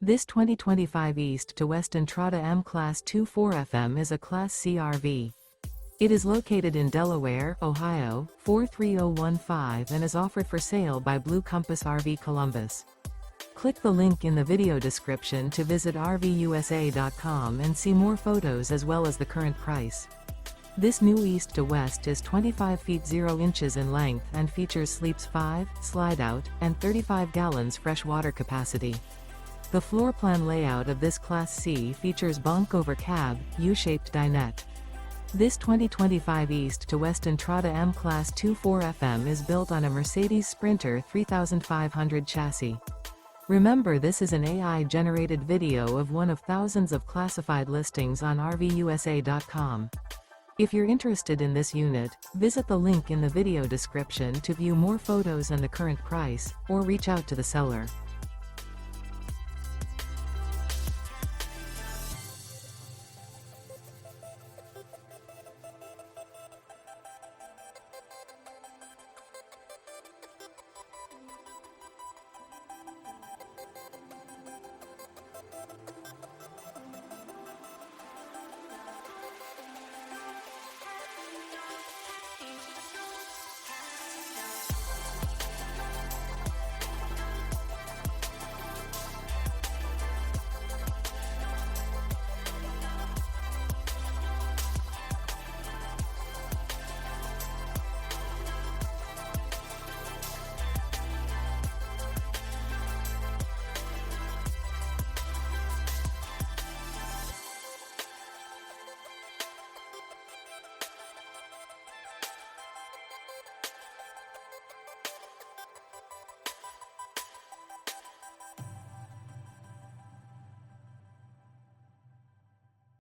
This 2025 East to West Entrada M-Class 24FM is a Class C RV. It is located in Delaware, Ohio, 43015 and is offered for sale by Blue Compass RV Columbus. Click the link in the video description to visit RVUSA.com and see more photos as well as the current price. This new East to West is 25 feet 0 inches in length and features sleeps 5, slide-out, and 35 gallons fresh water capacity. The floor plan layout of this Class C features bunk over cab, U-shaped dinette. This 2025 East to West Entrada M-Class 24FM is built on a Mercedes Sprinter 3500 chassis. Remember, this is an AI-generated video of one of thousands of classified listings on RVUSA.com. If you're interested in this unit, visit the link in the video description to view more photos and the current price, or reach out to the seller.